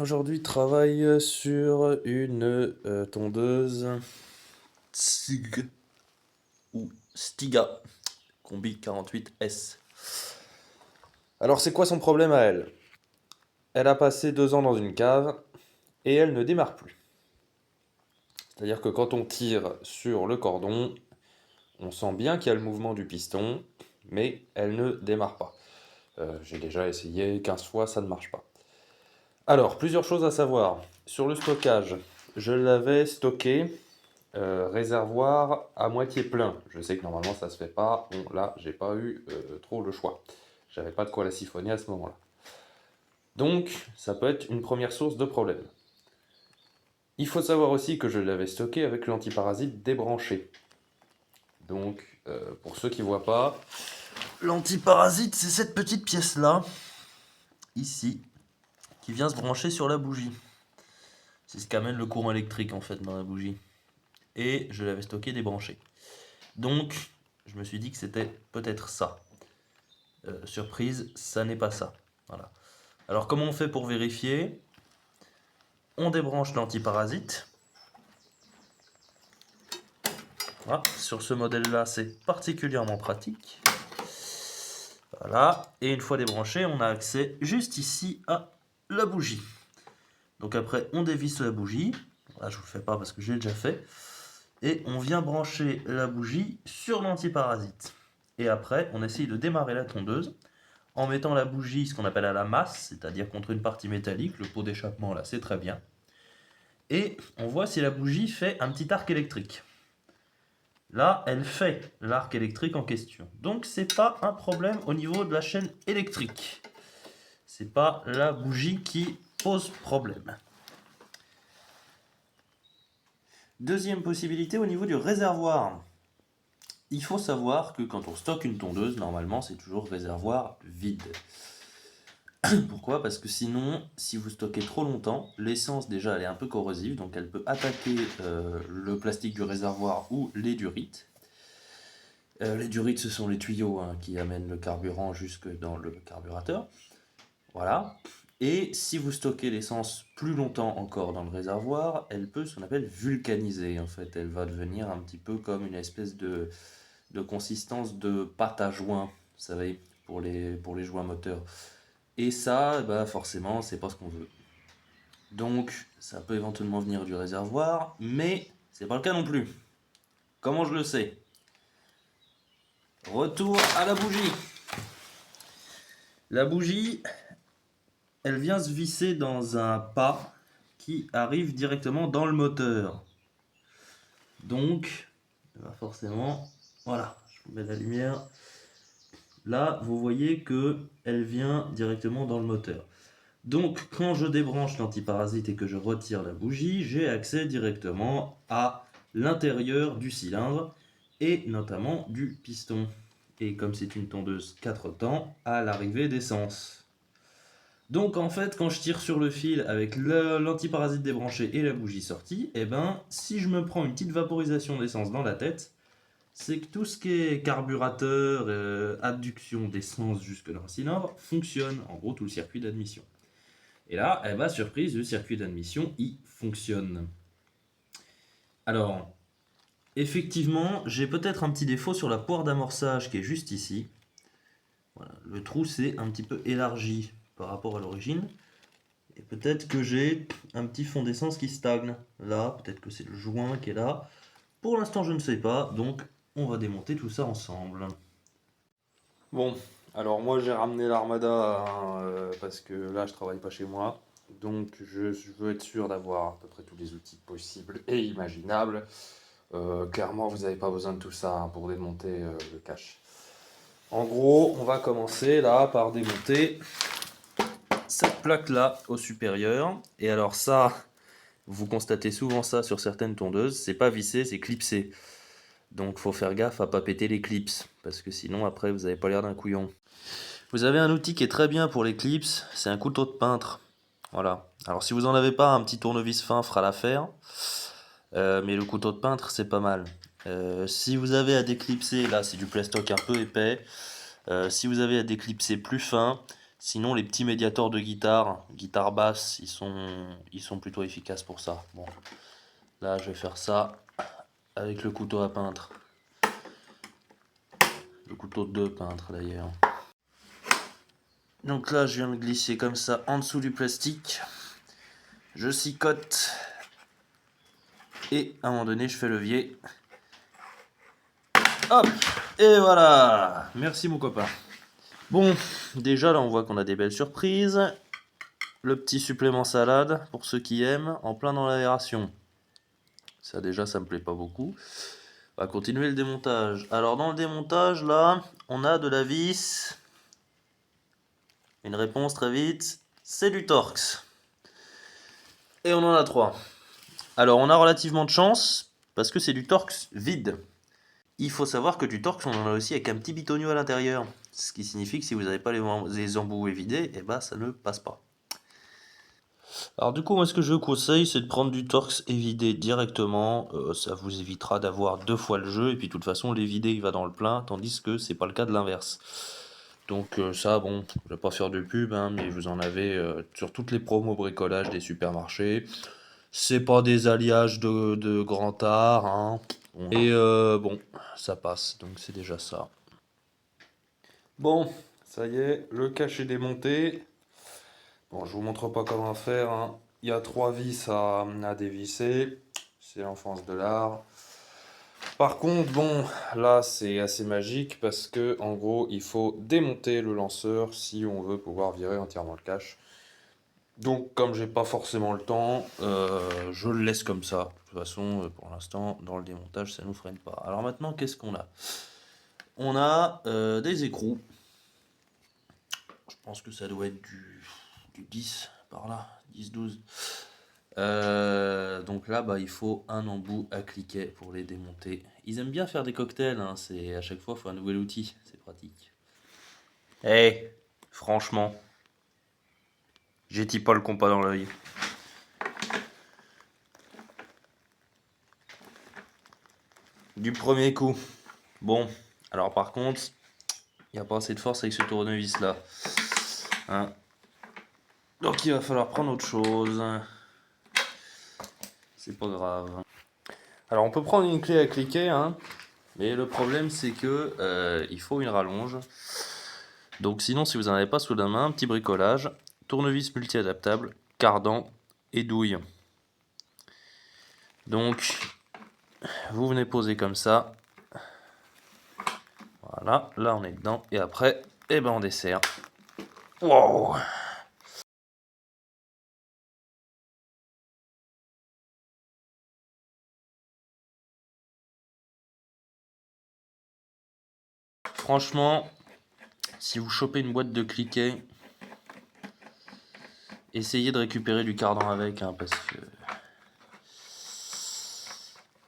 aujourd'hui travaille sur une tondeuse Stig ou Stiga Combi 48S. Alors c'est quoi son problème à elle? Elle a passé 2 ans dans une cave et elle ne démarre plus. C'est-à-dire que quand on tire sur le cordon, on sent bien qu'il y a le mouvement du piston, mais elle ne démarre pas. J'ai déjà essayé 15 fois, ça ne marche pas. Alors, plusieurs choses à savoir. Sur le stockage, je l'avais stocké réservoir à moitié plein. Je sais que normalement ça se fait pas. Bon, là, j'ai pas eu trop le choix. J'avais pas de quoi la siphonner à ce moment-là. Donc, ça peut être une première source de problème. Il faut savoir aussi que je l'avais stocké avec l'antiparasite débranché. Donc, pour ceux qui ne voient pas, l'antiparasite, c'est cette petite pièce-là, ici, qui vient se brancher sur la bougie. C'est ce qui amène le courant électrique, en fait, dans la bougie. Et je l'avais stocké débranché. Donc, je me suis dit que c'était peut-être ça. Surprise, ça n'est pas ça. Voilà. Alors, comment on fait pour vérifier? On débranche l'antiparasite. Voilà. Sur ce modèle-là, c'est particulièrement pratique. Voilà, et une fois débranché, on a accès juste ici à la bougie. Donc après, on dévisse la bougie. Là, je vous le fais pas parce que j'ai déjà fait. Et on vient brancher la bougie sur l'antiparasite. Et après, on essaye de démarrer la tondeuse en mettant la bougie, ce qu'on appelle à la masse, c'est-à-dire contre une partie métallique. Le pot d'échappement, là, c'est très bien. Et on voit si la bougie fait un petit arc électrique. Là, elle fait l'arc électrique en question. Donc, c'est pas un problème au niveau de la chaîne électrique. C'est pas la bougie qui pose problème. Deuxième possibilité au niveau du réservoir. Il faut savoir que quand on stocke une tondeuse, normalement, c'est toujours réservoir vide. Pourquoi? Parce que sinon, si vous stockez trop longtemps, l'essence déjà elle est un peu corrosive, donc elle peut attaquer le plastique du réservoir ou les durites. Les durites, ce sont les tuyaux qui amènent le carburant jusque dans le carburateur. Voilà. Et si vous stockez l'essence plus longtemps encore dans le réservoir, elle peut ce qu'on appelle vulcaniser. En fait, elle va devenir un petit peu comme une espèce de consistance de pâte à joint, vous savez, pour les joints moteurs. Et ça, bah forcément, c'est pas ce qu'on veut. Donc, ça peut éventuellement venir du réservoir, mais c'est pas le cas non plus. Comment je le sais? Retour à la bougie. La bougie, elle vient se visser dans un pas qui arrive directement dans le moteur. Donc, forcément, voilà, je vous mets la lumière. Là, vous voyez que elle vient directement dans le moteur. Donc, quand je débranche l'antiparasite et que je retire la bougie, j'ai accès directement à l'intérieur du cylindre et notamment du piston. Et comme c'est une tondeuse 4 temps, à l'arrivée d'essence. Donc en fait, quand je tire sur le fil avec l'antiparasite débranché et la bougie sortie, eh ben, si je me prends une petite vaporisation d'essence dans la tête, c'est que tout ce qui est carburateur, adduction d'essence jusque dans le cylindre, fonctionne, en gros tout le circuit d'admission. Et là, eh ben, surprise, le circuit d'admission, il fonctionne. Alors, effectivement, j'ai peut-être un petit défaut sur la poire d'amorçage qui est juste ici. Voilà, le trou s'est un petit peu élargi par rapport à l'origine. Et peut-être que j'ai un petit fond d'essence qui stagne. Là, peut-être que c'est le joint qui est là. Pour l'instant, je ne sais pas, donc on va démonter tout ça ensemble. Bon, alors moi j'ai ramené l'Armada parce que là je travaille pas chez moi. Donc je veux être sûr d'avoir à peu près tous les outils possibles et imaginables. Clairement, vous n'avez pas besoin de tout ça pour démonter le cache. En gros, on va commencer là par démonter cette plaque là au supérieur. Et alors ça, vous constatez souvent ça sur certaines tondeuses, c'est pas vissé, c'est clipsé. Donc faut faire gaffe à pas péter les clips, parce que sinon après vous n'avez pas l'air d'un couillon. Vous avez un outil qui est très bien pour les clips, c'est un couteau de peintre. Voilà. Alors si vous n'en avez pas, un petit tournevis fin fera l'affaire. Mais le couteau de peintre c'est pas mal. Si vous avez à déclipser, là c'est du plastoc un peu épais. Si vous avez à déclipser plus fin, Sinon, les petits médiators de guitare basse, ils sont plutôt efficaces pour ça. Bon, là, je vais faire ça avec le couteau à peintre. Le couteau de peintre d'ailleurs. Donc là, je viens de glisser comme ça en dessous du plastique. Je cicote. Et à un moment donné, je fais levier. Hop! Et voilà! Merci mon copain. Bon, déjà là, on voit qu'on a des belles surprises. Le petit supplément salade, pour ceux qui aiment, en plein dans l'aération. Ça déjà, ça me plaît pas beaucoup. On va continuer le démontage. Alors dans le démontage, là, on a de la vis. Une réponse très vite, c'est du Torx. Et on en a 3. Alors on a relativement de chance, parce que c'est du Torx vide. Il faut savoir que du Torx, on en a aussi avec un petit bitonio à l'intérieur. Ce qui signifie que si vous n'avez pas les embouts vidés, et bah ça ne passe pas. Alors du coup, moi ce que je vous conseille, c'est de prendre du Torx et vider directement. Ça vous évitera d'avoir 2 fois le jeu, et puis de toute façon, les vidés, il va dans le plein, tandis que c'est pas le cas de l'inverse. Donc ça, bon, je vais pas faire de pub, hein, mais vous en avez sur toutes les promos bricolage des supermarchés. C'est pas des alliages de grand art, hein. Et bon, ça passe, donc c'est déjà ça. Bon, ça y est, le cache est démonté. Bon, je vous montre pas comment faire, hein. Il y a 3 vis à dévisser. C'est l'enfance de l'art. Par contre, bon, là c'est assez magique parce que en gros, il faut démonter le lanceur si on veut pouvoir virer entièrement le cache. Donc, comme j'ai pas forcément le temps, je le laisse comme ça. De toute façon, pour l'instant, dans le démontage, ça nous freine pas. Alors maintenant, qu'est-ce qu'on a? On a des écrous. Je pense que ça doit être du 10 par là, 10-12. Donc là, bah, il faut un embout à cliquet pour les démonter. Ils aiment bien faire des cocktails, hein, à chaque fois, il faut un nouvel outil, c'est pratique. Eh, franchement, j'ai pas le compas dans l'œil. Du premier coup. Bon, alors par contre, il n'y a pas assez de force avec ce tournevis là. Hein. Donc il va falloir prendre autre chose. C'est pas grave. Alors on peut prendre une clé à cliquer, hein, mais le problème c'est que il faut une rallonge. Donc sinon, si vous n'en avez pas sous la main, petit bricolage, tournevis multi-adaptable, cardan et douille. Donc vous venez poser comme ça. Voilà, là on est dedans. Et après, eh ben on dessert. Wow! Franchement, si vous chopez une boîte de cliquet, essayez de récupérer du cardan avec, hein, parce que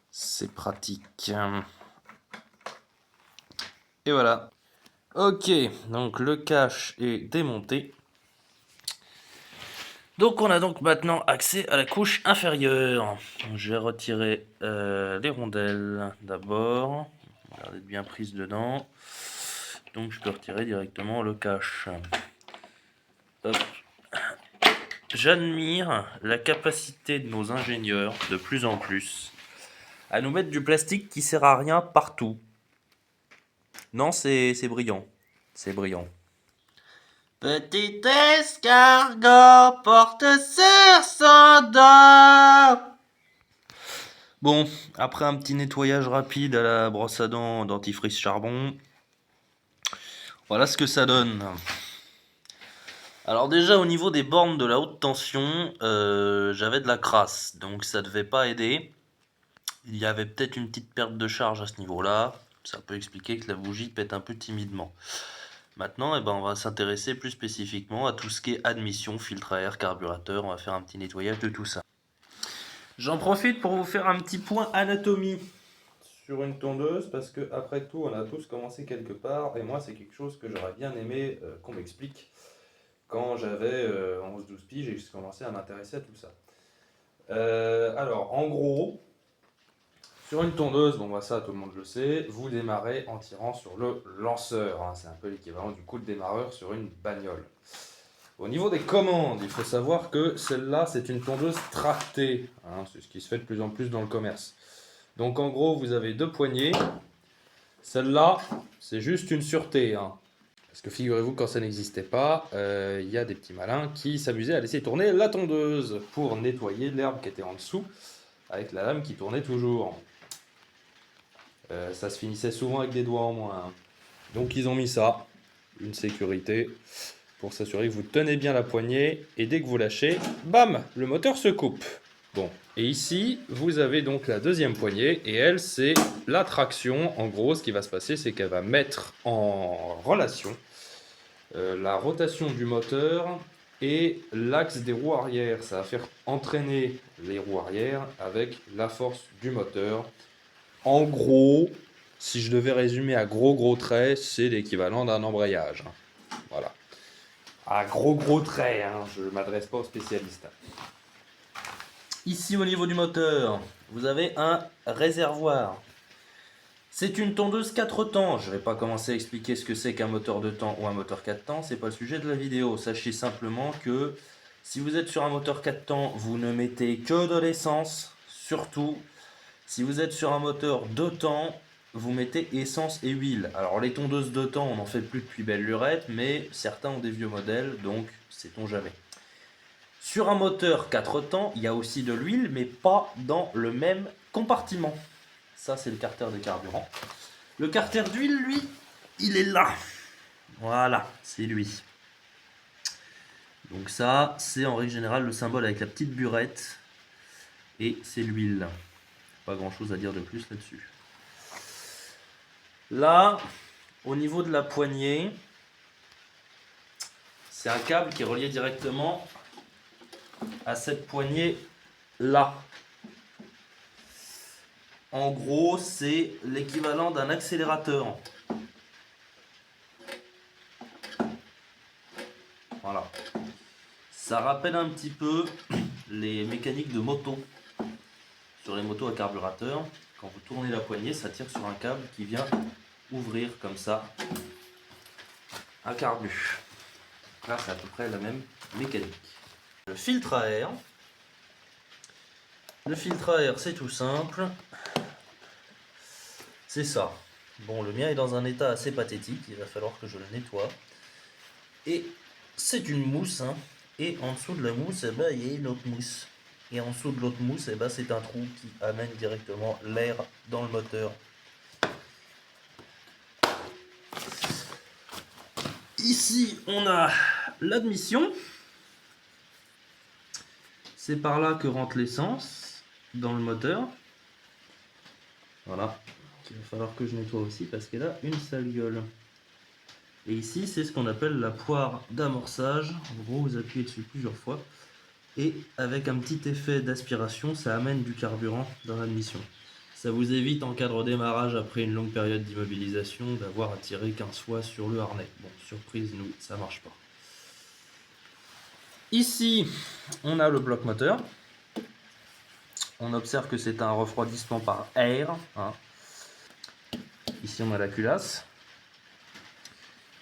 c'est pratique. Et voilà. Ok, donc le cache est démonté. Donc on a donc maintenant accès à la couche inférieure. Je vais retirer les rondelles d'abord. On va garder bien prise dedans. Donc je peux retirer directement le cache. Hop. J'admire la capacité de nos ingénieurs, de plus en plus, à nous mettre du plastique qui sert à rien partout. Non, c'est brillant. C'est brillant. Petit escargot porte sur son dos. Bon, après un petit nettoyage rapide à la brosse à dents dentifrice charbon, voilà ce que ça donne. Alors déjà au niveau des bornes de la haute tension, j'avais de la crasse, donc ça devait pas aider. Il y avait peut-être une petite perte de charge à ce niveau-là. Ça peut expliquer que la bougie pète un peu timidement. Maintenant, eh ben, on va s'intéresser plus spécifiquement à tout ce qui est admission, filtre à air, carburateur. On va faire un petit nettoyage de tout ça. J'en profite pour vous faire un petit point anatomie sur une tondeuse parce que après tout, on a tous commencé quelque part et moi, c'est quelque chose que j'aurais bien aimé qu'on m'explique quand j'avais 11-12 piges et que je commençais à m'intéresser à tout ça. Alors, en gros, Sur une tondeuse, bon bah ça tout le monde le sait, vous démarrez en tirant sur le lanceur, hein. C'est un peu l'équivalent du coup de démarreur sur une bagnole. Au niveau des commandes, il faut savoir que celle-là c'est une tondeuse tractée, hein. C'est ce qui se fait de plus en plus dans le commerce. Donc en gros vous avez deux poignées, celle-là c'est juste une sûreté, hein. Parce que figurez-vous, quand ça n'existait pas, il y a des petits malins qui s'amusaient à laisser tourner la tondeuse pour nettoyer l'herbe qui était en dessous, avec la lame qui tournait toujours. Ça se finissait souvent avec des doigts en moins, hein. Donc ils ont mis ça, une sécurité, pour s'assurer que vous tenez bien la poignée, et dès que vous lâchez, bam, le moteur se coupe. Bon, et ici, vous avez donc la deuxième poignée, et elle, c'est la traction. En gros, ce qui va se passer, c'est qu'elle va mettre en relation la rotation du moteur et l'axe des roues arrière. Ça va faire entraîner les roues arrière avec la force du moteur. En gros, si je devais résumer à gros traits, c'est l'équivalent d'un embrayage. Voilà. À gros traits, hein, je ne m'adresse pas aux spécialistes. Ici, au niveau du moteur, vous avez un réservoir. C'est une tondeuse 4 temps. Je ne vais pas commencer à expliquer ce que c'est qu'un moteur 2 temps ou un moteur 4 temps. Ce n'est pas le sujet de la vidéo. Sachez simplement que si vous êtes sur un moteur 4 temps, vous ne mettez que de l'essence. Surtout, si vous êtes sur un moteur 2 temps, vous mettez essence et huile. Alors les tondeuses 2 temps, on n'en fait plus depuis belle lurette, mais certains ont des vieux modèles, donc sait-on jamais. Sur un moteur 4 temps, il y a aussi de l'huile, mais pas dans le même compartiment. Ça, c'est le carter de carburant. Le carter d'huile, lui, il est là. Voilà, c'est lui. Donc ça, c'est en règle générale le symbole avec la petite burette. Et c'est l'huile. Pas grand-chose à dire de plus là-dessus. Là, au niveau de la poignée, c'est un câble qui est relié directement à cette poignée là. En gros, c'est l'équivalent d'un accélérateur. Voilà. Ça rappelle un petit peu les mécaniques de moto. Sur les motos à carburateur, quand vous tournez la poignée, ça tire sur un câble qui vient ouvrir comme ça un carbu. Là, c'est à peu près la même mécanique. Le filtre à air. Le filtre à air, c'est tout simple. C'est ça. Bon, le mien est dans un état assez pathétique. Il va falloir que je le nettoie. Et c'est une mousse, hein. Et en dessous de la mousse, eh ben, il y a une autre mousse. Et en dessous de l'autre mousse, eh ben, c'est un trou qui amène directement l'air dans le moteur. Ici, on a l'admission. C'est par là que rentre l'essence dans le moteur. Voilà. Il va falloir que je nettoie aussi parce qu'elle a une sale gueule. Et ici, c'est ce qu'on appelle la poire d'amorçage. En gros, vous appuyez dessus plusieurs fois. Et avec un petit effet d'aspiration, ça amène du carburant dans l'admission. Ça vous évite en cas de redémarrage après une longue période d'immobilisation d'avoir à tirer 15 fois sur le harnais. Bon, surprise, nous, ça marche pas. Ici, on a le bloc moteur. On observe que c'est un refroidissement par air, hein. Ici, on a la culasse.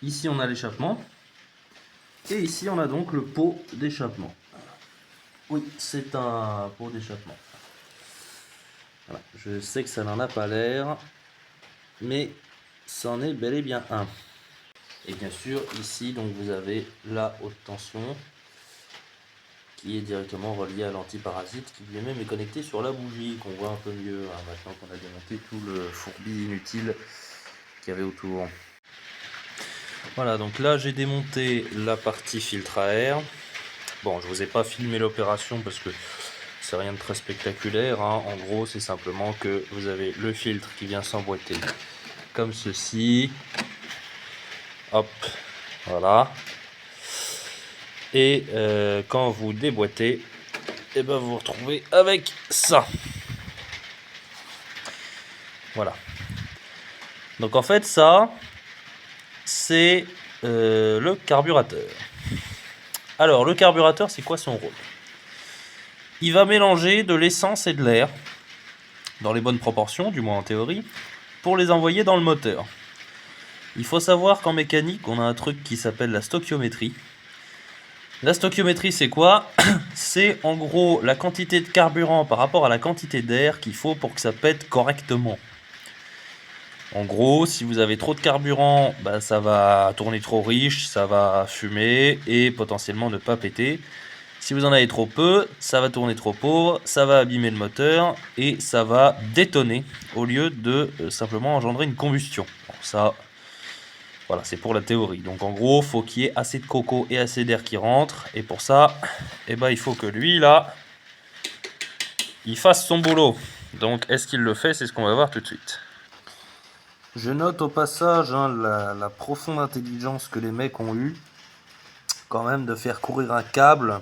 Ici, on a l'échappement. Et ici, on a donc le pot d'échappement. Oui, c'est un pot d'échappement. Voilà. Je sais que ça n'en a pas l'air, mais c'en est bel et bien un. Et bien sûr, ici, donc vous avez la haute tension qui est directement reliée à l'antiparasite, qui lui-même est connecté sur la bougie, qu'on voit un peu mieux, hein, maintenant qu'on a démonté tout le fourbi inutile qu'il y avait autour. Voilà, donc là j'ai démonté la partie filtre à air. Bon, je vous ai pas filmé l'opération parce que c'est rien de très spectaculaire, hein. En gros, c'est simplement que vous avez le filtre qui vient s'emboîter comme ceci. Hop, voilà. Et quand vous déboîtez, et ben vous vous retrouvez avec ça. Voilà. Donc en fait, ça, c'est le carburateur. Alors, le carburateur, c'est quoi son rôle? Il va mélanger de l'essence et de l'air dans les bonnes proportions, du moins en théorie, pour les envoyer dans le moteur. Il faut savoir qu'en mécanique, on a un truc qui s'appelle la stoichiométrie. La stoichiométrie, c'est quoi? C'est en gros la quantité de carburant par rapport à la quantité d'air qu'il faut pour que ça pète correctement. En gros, si vous avez trop de carburant, bah, ça va tourner trop riche, ça va fumer et potentiellement ne pas péter. Si vous en avez trop peu, ça va tourner trop pauvre, ça va abîmer le moteur et ça va détonner au lieu de simplement engendrer une combustion. Bon, ça, voilà, c'est pour la théorie. Donc en gros, il faut qu'il y ait assez de coco et assez d'air qui rentre. Et pour ça, eh ben, il faut que lui, là, il fasse son boulot. Donc est-ce qu'il le fait? C'est ce qu'on va voir tout de suite. Je note au passage la profonde intelligence que les mecs ont eue, quand même, de faire courir un câble.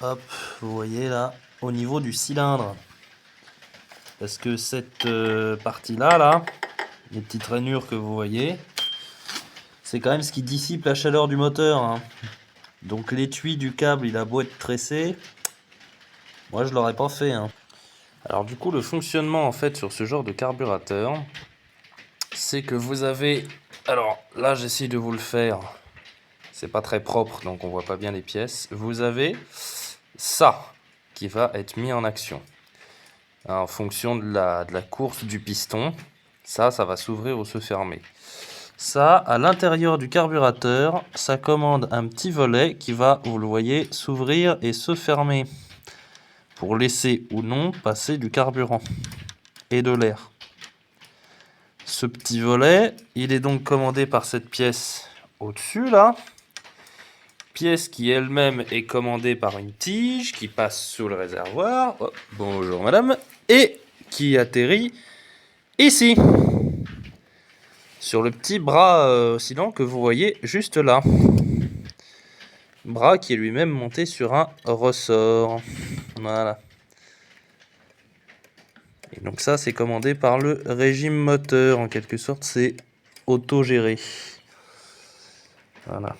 Hop, vous voyez là, au niveau du cylindre. Parce que cette partie-là, là, les petites rainures que vous voyez, c'est quand même ce qui dissipe la chaleur du moteur, hein. Donc l'étui du câble, il a beau être tressé, moi je l'aurais pas fait, hein. Alors du coup, le fonctionnement en fait sur ce genre de carburateur, c'est que vous avez... Alors là, j'essaie de vous le faire. C'est pas très propre, donc on voit pas bien les pièces. Vous avez ça qui va être mis en action. En fonction de la course du piston, ça va s'ouvrir ou se fermer. Ça, à l'intérieur du carburateur, ça commande un petit volet qui va, vous le voyez, s'ouvrir et se fermer pour laisser ou non passer du carburant et de l'air. Ce petit volet, il est donc commandé par cette pièce au-dessus, là. Pièce qui elle-même est commandée par une tige qui passe sous le réservoir. Oh, bonjour madame. Et qui atterrit ici. Sur le petit bras oscillant que vous voyez juste là. Bras qui est lui-même monté sur un ressort. Voilà. Et donc ça, c'est commandé par le régime moteur. En quelque sorte, c'est autogéré. Voilà.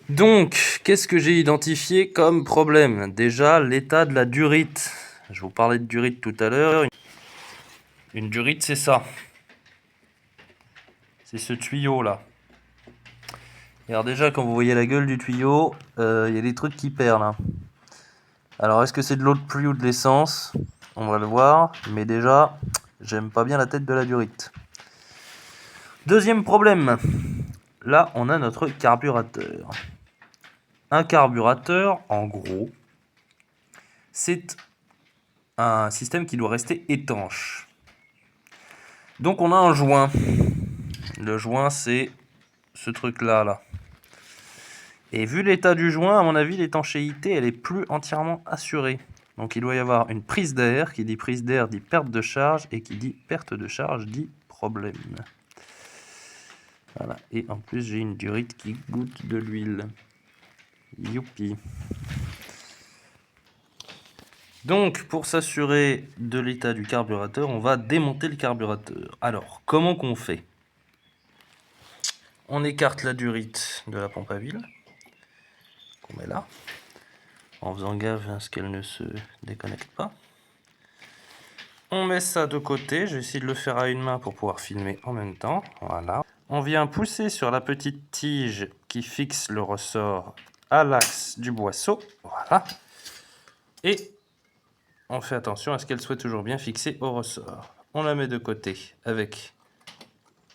Donc, qu'est-ce que j'ai identifié comme problème? Déjà, l'état de la durite. Je vous parlais de durite tout à l'heure. Une durite, c'est ça. C'est ce tuyau-là. Et alors déjà, quand vous voyez la gueule du tuyau, y a des trucs qui perdent, hein. Alors, est-ce que c'est de l'eau de pluie ou de l'essence? On va le voir. Mais déjà, j'aime pas bien la tête de la durite. Deuxième problème. Là, on a notre carburateur. Un carburateur, en gros, c'est un système qui doit rester étanche. Donc, on a un joint. Le joint, c'est ce truc-là, là. Et vu l'état du joint, à mon avis, l'étanchéité, elle est plus entièrement assurée. Donc il doit y avoir une prise d'air. Qui dit prise d'air dit perte de charge. Et qui dit perte de charge dit problème. Voilà. Et en plus, j'ai une durite qui goûte de l'huile. Youpi. Donc, pour s'assurer de l'état du carburateur, on va démonter le carburateur. Alors, comment qu'on fait? On écarte la durite de la pompe à huile. Qu'on met là. En faisant gaffe à ce qu'elle ne se déconnecte pas. On met ça de côté, je vais essayer de le faire à une main pour pouvoir filmer en même temps. Voilà. On vient pousser sur la petite tige qui fixe le ressort à l'axe du boisseau. Voilà. Et on fait attention à ce qu'elle soit toujours bien fixée au ressort. On la met de côté avec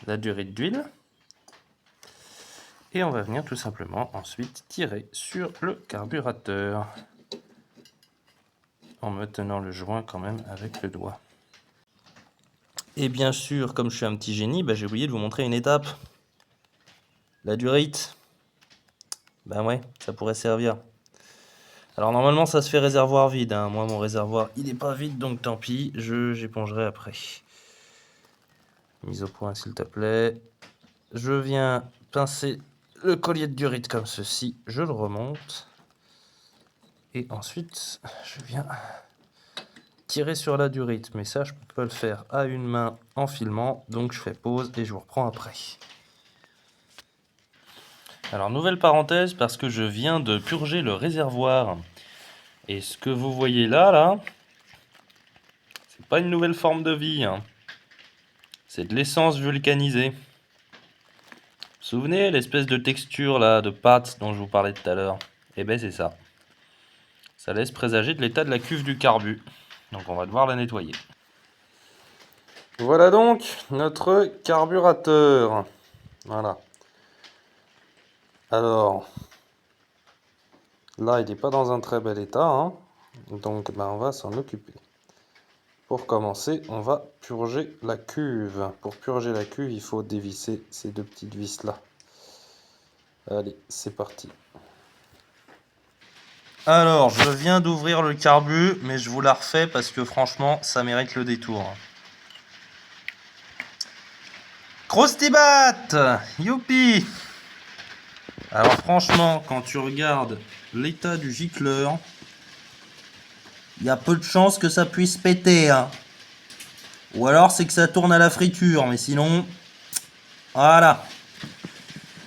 la durite d'huile. Et on va venir tout simplement ensuite tirer sur le carburateur. En me tenant le joint quand même avec le doigt. Et bien sûr, comme je suis un petit génie, j'ai oublié de vous montrer une étape. La durite. Ben ouais, ça pourrait servir. Alors normalement, ça se fait réservoir vide, hein. Moi, mon réservoir, il n'est pas vide, donc tant pis, j'épongerai après. Mise au point, s'il te plaît. Je viens pincer le collier de durite comme ceci. Je le remonte. Et ensuite, je viens tirer sur la durite. Mais ça, je peux pas le faire à une main en filmant. Donc je fais pause et je vous reprends après. Alors, nouvelle parenthèse, parce que je viens de purger le réservoir Et ce que vous voyez là, c'est pas une nouvelle forme de vie, hein. C'est de l'essence vulcanisée. Vous vous souvenez, l'espèce de texture là, de pâte dont je vous parlais tout à l'heure? Eh ben c'est ça. Ça laisse présager de l'état de la cuve du carbu. Donc on va devoir la nettoyer. Voilà donc notre carburateur. Voilà. Alors, là il n'est pas dans un très bel état, hein. Donc on va s'en occuper. Pour commencer, on va purger la cuve. Pour purger la cuve, il faut dévisser ces deux petites vis là. Allez, c'est parti. Alors, je viens d'ouvrir le carbu, mais je vous la refais parce que franchement, ça mérite le détour. Croustibat! Youpi! Alors franchement, quand tu regardes l'état du gicleur, il y a peu de chances que ça puisse péter, hein. Ou alors c'est que ça tourne à la friture, mais sinon, voilà.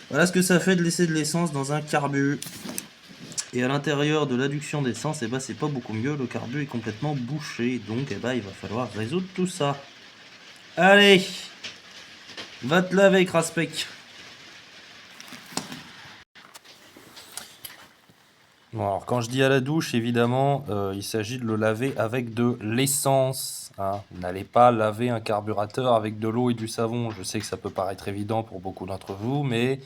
Voilà ce que ça fait de laisser de l'essence dans un carbu. Et à l'intérieur de l'adduction d'essence, eh ben, c'est pas beaucoup mieux, le carbu est complètement bouché, donc eh ben, il va falloir résoudre tout ça. Allez, va te laver, Kraspek. Bon, alors quand je dis à la douche, évidemment, il s'agit de le laver avec de l'essence, hein. N'allez pas laver un carburateur avec de l'eau et du savon. Je sais que ça peut paraître évident pour beaucoup d'entre vous, mais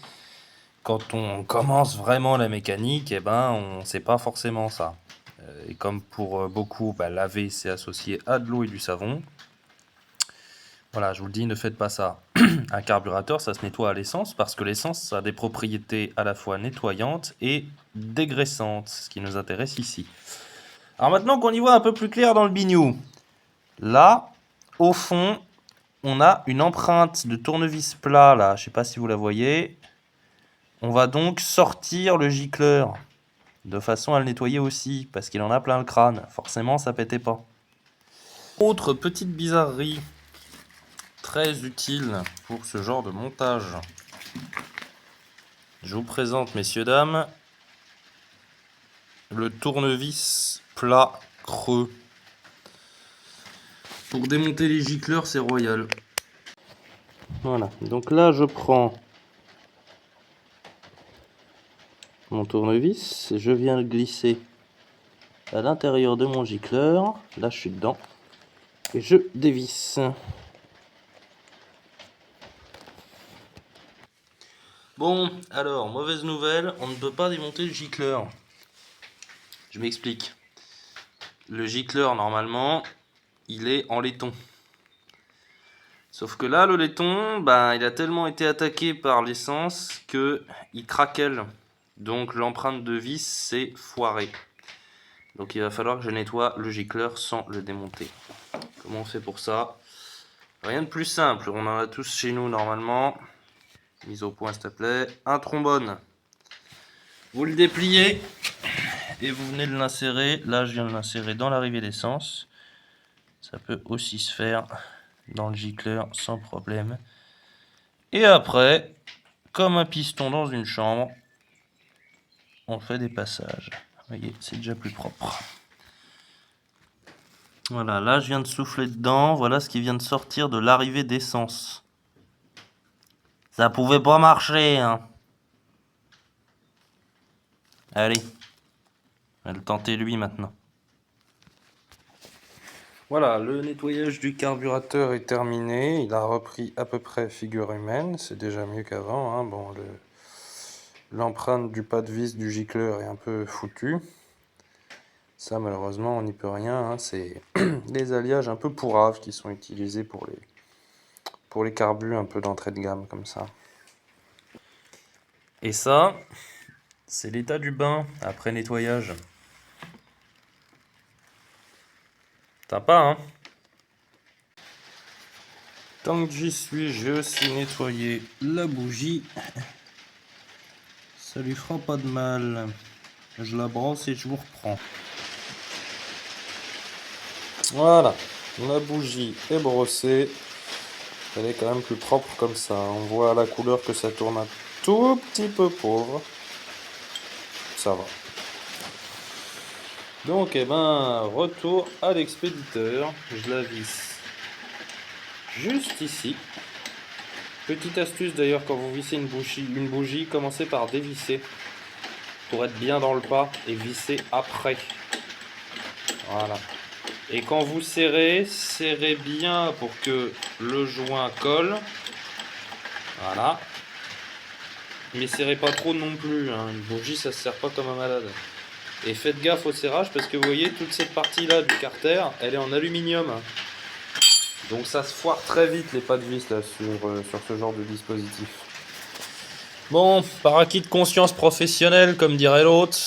quand on commence vraiment la mécanique, eh ben, on ne sait pas forcément ça. Et comme pour beaucoup, laver, c'est associé à de l'eau et du savon. Voilà, je vous le dis, ne faites pas ça. Un carburateur, ça se nettoie à l'essence parce que l'essence, ça a des propriétés à la fois nettoyantes et dégraissantes, ce qui nous intéresse ici. Alors maintenant qu'on y voit un peu plus clair dans le bignou, là, au fond, on a une empreinte de tournevis plat, là, je ne sais pas si vous la voyez. On va donc sortir le gicleur de façon à le nettoyer aussi, parce qu'il en a plein le crâne. Forcément, ça pétait pas. Autre petite bizarrerie très utile pour ce genre de montage. Je vous présente, messieurs, dames, le tournevis plat creux. Pour démonter les gicleurs, c'est royal. Voilà, donc là je prends mon tournevis, je viens le glisser à l'intérieur de mon gicleur, là je suis dedans, et je dévisse. Bon, alors, mauvaise nouvelle, on ne peut pas démonter le gicleur. Je m'explique. Le gicleur, normalement, il est en laiton. Sauf que là, le laiton, il a tellement été attaqué par l'essence qu'il craquelle. Donc l'empreinte de vis s'est foirée. Donc il va falloir que je nettoie le gicleur sans le démonter. Comment on fait pour ça? Rien de plus simple, on en a tous chez nous normalement. Mise au point s'il te plaît. Un trombone. Vous le dépliez et vous venez de l'insérer. Là je viens de l'insérer dans l'arrivée d'essence. Ça peut aussi se faire dans le gicleur sans problème. Et après, comme un piston dans une chambre, on fait des passages. Vous voyez, c'est déjà plus propre. Voilà, là je viens de souffler dedans. Voilà ce qui vient de sortir de l'arrivée d'essence. Ça pouvait pas marcher, hein. Allez, on va le tenter lui maintenant. Voilà, le nettoyage du carburateur est terminé. Il a repris à peu près figure humaine. C'est déjà mieux qu'avant, hein. Bon, l'empreinte du pas de vis du gicleur est un peu foutue. Ça, malheureusement, on n'y peut rien, hein. C'est des alliages un peu pourraves qui sont utilisés pour les carbus un peu d'entrée de gamme, comme ça. Et ça, c'est l'état du bain après nettoyage. Sympa, hein? Tant que j'y suis, j'ai aussi nettoyé la bougie. Ça lui fera pas de mal. Je la brosse et je vous reprends. Voilà, la bougie est brossée. Elle est quand même plus propre comme ça. On voit à la couleur que ça tourne un tout petit peu pauvre. Ça va. Donc, eh ben, retour à l'expéditeur. Je la visse juste ici. Petite astuce d'ailleurs, quand vous vissez une bougie, commencez par dévisser pour être bien dans le pas et visser après. Voilà. Et quand vous serrez, serrez bien pour que le joint colle. Voilà. Mais serrez pas trop non plus, hein. Une bougie, ça se serre pas comme un malade. Et faites gaffe au serrage parce que vous voyez, toute cette partie-là du carter, elle est en aluminium. Donc ça se foire très vite les pas de vis là sur ce genre de dispositif. Bon, par acquis de conscience professionnelle, comme dirait l'autre,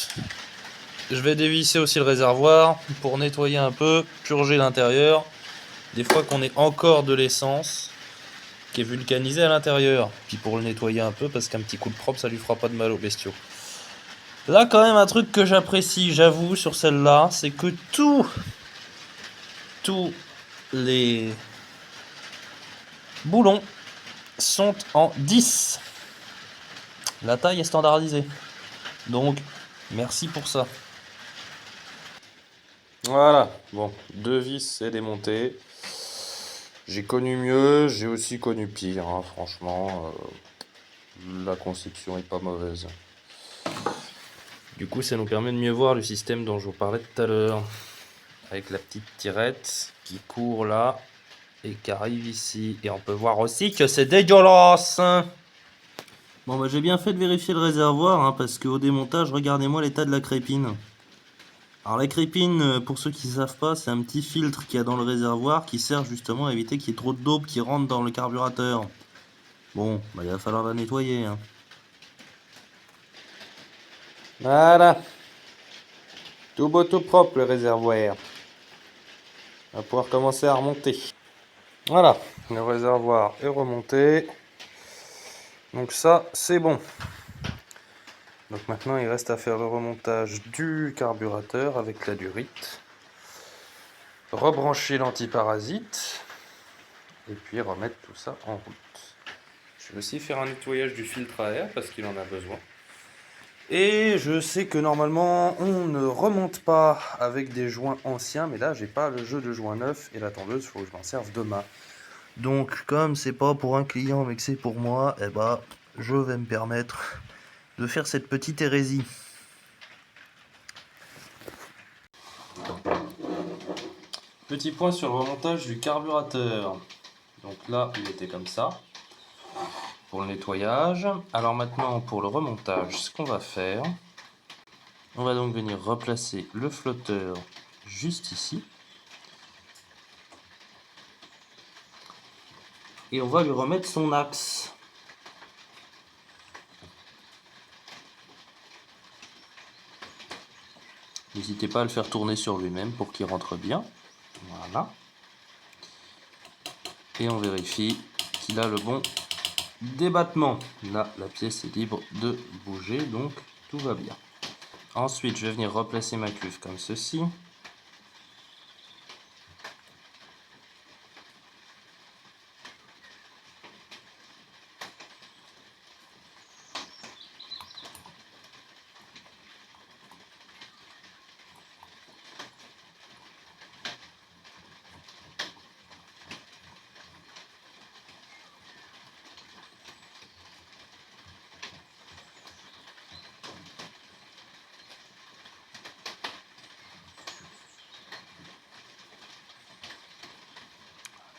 je vais dévisser aussi le réservoir pour nettoyer un peu, purger l'intérieur. Des fois qu'on ait encore de l'essence qui est vulcanisée à l'intérieur. Puis pour le nettoyer un peu, parce qu'un petit coup de propre, ça lui fera pas de mal aux bestiaux. Là, quand même, un truc que j'apprécie, j'avoue, sur celle-là, c'est que tous les boulons sont en 10. La taille est standardisée. Donc, merci pour ça. Voilà, bon, 2 vis c'est démonté. J'ai connu mieux, j'ai aussi connu pire, hein, franchement. La conception est pas mauvaise. Du coup, ça nous permet de mieux voir le système dont je vous parlais tout à l'heure. Avec la petite tirette qui court là et qui arrive ici. Et on peut voir aussi que c'est dégueulasse. Bon, bah j'ai bien fait de vérifier le réservoir, hein, parce qu'au démontage, regardez-moi l'état de la crépine. Alors la crépine, pour ceux qui ne savent pas, c'est un petit filtre qu'il y a dans le réservoir qui sert justement à éviter qu'il y ait trop de dope qui rentre dans le carburateur. Bon, bah il va falloir la nettoyer, hein. Voilà. Tout beau, tout propre le réservoir. On va pouvoir commencer à remonter. Voilà, le réservoir est remonté. Donc ça, c'est bon. Donc maintenant, il reste à faire le remontage du carburateur avec la durite. Rebrancher l'antiparasite. Et puis remettre tout ça en route. Je vais aussi faire un nettoyage du filtre à air parce qu'il en a besoin. Et je sais que normalement on ne remonte pas avec des joints anciens, mais là j'ai pas le jeu de joints neufs et la tondeuse, il faut que je m'en serve demain. Donc comme c'est pas pour un client mais que c'est pour moi, eh ben, je vais me permettre de faire cette petite hérésie. Petit point sur le remontage du carburateur. Donc là il était comme ça pour le nettoyage. Alors maintenant pour le remontage, ce qu'on va faire, on va donc venir replacer le flotteur juste ici. Et on va lui remettre son axe. N'hésitez pas à le faire tourner sur lui-même pour qu'il rentre bien. Voilà. Et on vérifie qu'il a le bon débattement. Là, la pièce est libre de bouger, donc tout va bien. Ensuite, je vais venir replacer ma cuve comme ceci.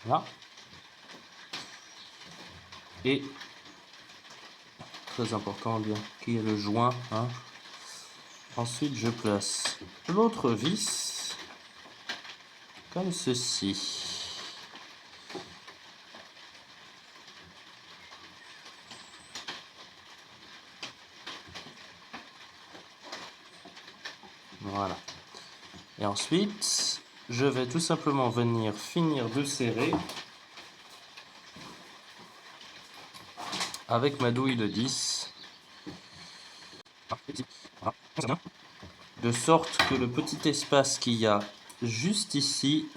Là. Et très important bien qu'il y ait le joint, hein. Ensuite je place l'autre vis comme ceci. Voilà. Et ensuite je vais tout simplement venir finir de serrer avec ma douille de 10, de sorte que le petit espace qu'il y a juste ici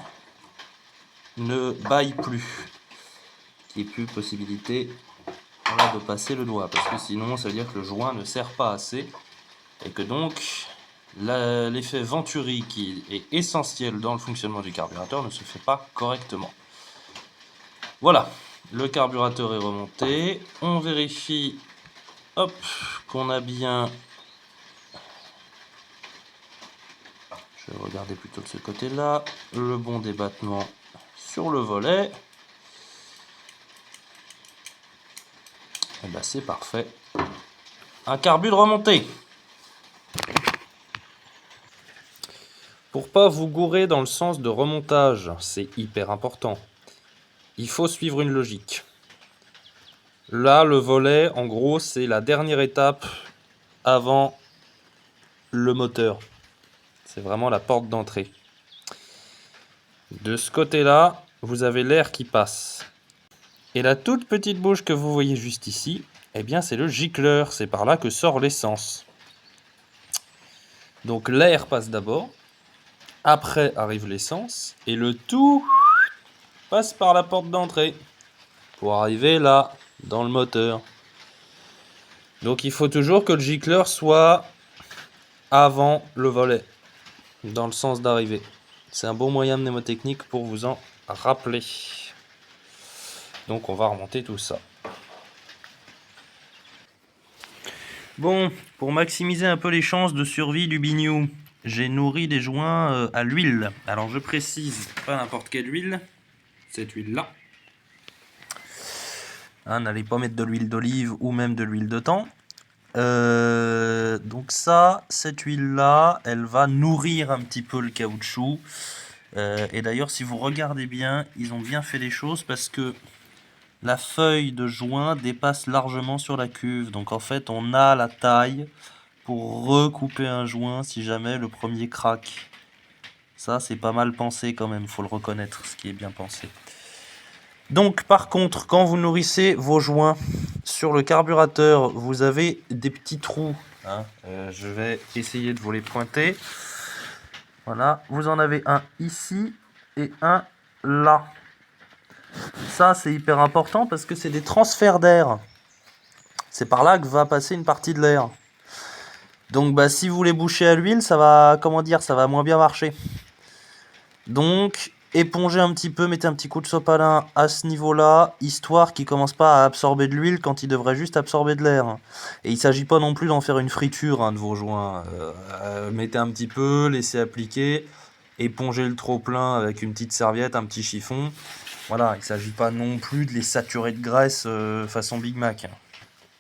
ne baille plus, qu'il n'y ait plus possibilité, voilà, de passer le doigt, parce que sinon ça veut dire que le joint ne serre pas assez et que donc l'effet Venturi qui est essentiel dans le fonctionnement du carburateur ne se fait pas correctement. Voilà, le carburateur est remonté. On vérifie qu'on a bien... Je vais regarder plutôt de ce côté-là. Le bon débattement sur le volet. Et ben c'est parfait. Un carbu de remontée. Pour pas vous gourer dans le sens de remontage, c'est hyper important. Il faut suivre une logique. Là, le volet, en gros, c'est la dernière étape avant le moteur. C'est vraiment la porte d'entrée. De ce côté-là, vous avez l'air qui passe. Et la toute petite bouche que vous voyez juste ici, eh bien c'est le gicleur, c'est par là que sort l'essence. Donc l'air passe d'abord, après arrive l'essence, et le tout passe par la porte d'entrée, pour arriver là, dans le moteur. Donc il faut toujours que le gicleur soit avant le volet, dans le sens d'arrivée. C'est un bon moyen mnémotechnique pour vous en rappeler. Donc on va remonter tout ça. Bon, pour maximiser un peu les chances de survie du bignou, j'ai nourri des joints à l'huile. Alors je précise, pas n'importe quelle huile, cette huile-là. N'allez pas mettre de l'huile d'olive ou même de l'huile de thon. Donc ça, cette huile-là, elle va nourrir un petit peu le caoutchouc. Et d'ailleurs, si vous regardez bien, ils ont bien fait les choses parce que la feuille de joint dépasse largement sur la cuve. Donc en fait, on a la taille pour recouper un joint si jamais le premier craque. Ça, c'est pas mal pensé quand même, faut le reconnaître, ce qui est bien pensé. Donc par contre, quand vous nourrissez vos joints sur le carburateur, vous avez des petits trous. Je vais essayer de vous les pointer. Voilà, vous en avez un ici et un là. Ça, c'est hyper important parce que c'est des transferts d'air. C'est par là que va passer une partie de l'air. Donc si vous les bouchez à l'huile, ça va, ça va moins bien marcher. Donc épongez un petit peu, mettez un petit coup de sopalin à ce niveau-là, histoire qu'il commence pas à absorber de l'huile quand il devrait juste absorber de l'air. Et il s'agit pas non plus d'en faire une friture de vos joints. Mettez un petit peu, laissez appliquer, épongez le trop plein avec une petite serviette, un petit chiffon. Voilà, il s'agit pas non plus de les saturer de graisse façon Big Mac.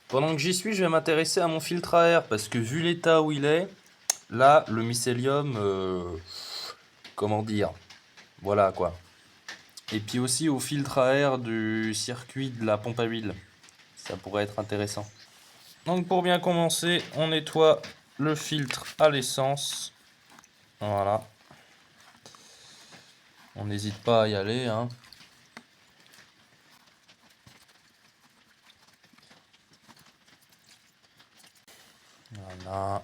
Pendant que j'y suis, je vais m'intéresser à mon filtre à air, parce que vu l'état où il est, là, le mycélium, comment dire, voilà quoi. Et puis aussi au filtre à air du circuit de la pompe à huile, ça pourrait être intéressant. Donc pour bien commencer, on nettoie le filtre à l'essence, voilà. On n'hésite pas à y aller, hein. Voilà.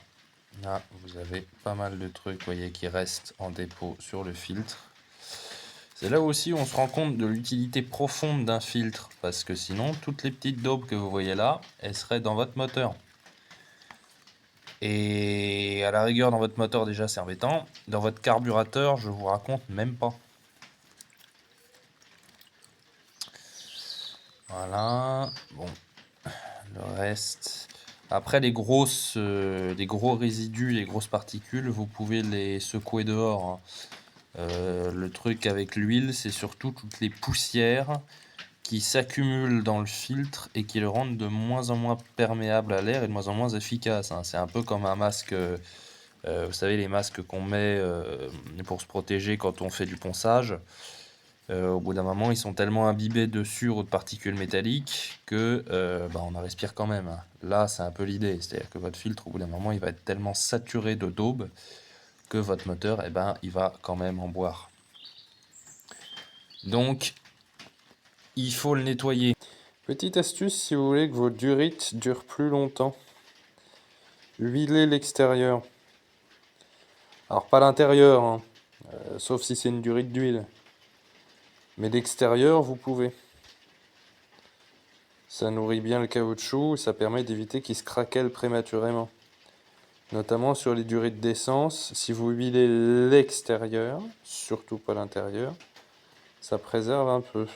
Là, vous avez pas mal de trucs, voyez, qui restent en dépôt sur le filtre. C'est là aussi où on se rend compte de l'utilité profonde d'un filtre, parce que sinon, toutes les petites daubes que vous voyez là, elles seraient dans votre moteur. Et à la rigueur, dans votre moteur, déjà, c'est embêtant. Dans votre carburateur, je vous raconte même pas. Voilà. Bon, le reste... Après, les gros résidus, les grosses particules, vous pouvez les secouer dehors. Le truc avec l'huile, c'est surtout toutes les poussières qui s'accumulent dans le filtre et qui le rendent de moins en moins perméable à l'air et de moins en moins efficace. C'est un peu comme un masque, vous savez, les masques qu'on met pour se protéger quand on fait du ponçage. Au bout d'un moment, ils sont tellement imbibés de sucre ou de particules métalliques que on en respire quand même. Là, c'est un peu l'idée, c'est-à-dire que votre filtre, au bout d'un moment, il va être tellement saturé de daube que votre moteur, il va quand même en boire. Donc, il faut le nettoyer. Petite astuce si vous voulez que vos durites durent plus longtemps. Huilez l'extérieur. Alors pas l'intérieur, sauf si c'est une durite d'huile. Mais l'extérieur, vous pouvez. Ça nourrit bien le caoutchouc, ça permet d'éviter qu'il se craquelle prématurément. Notamment sur les durées de décence, si vous huilez l'extérieur, surtout pas l'intérieur, ça préserve un peu.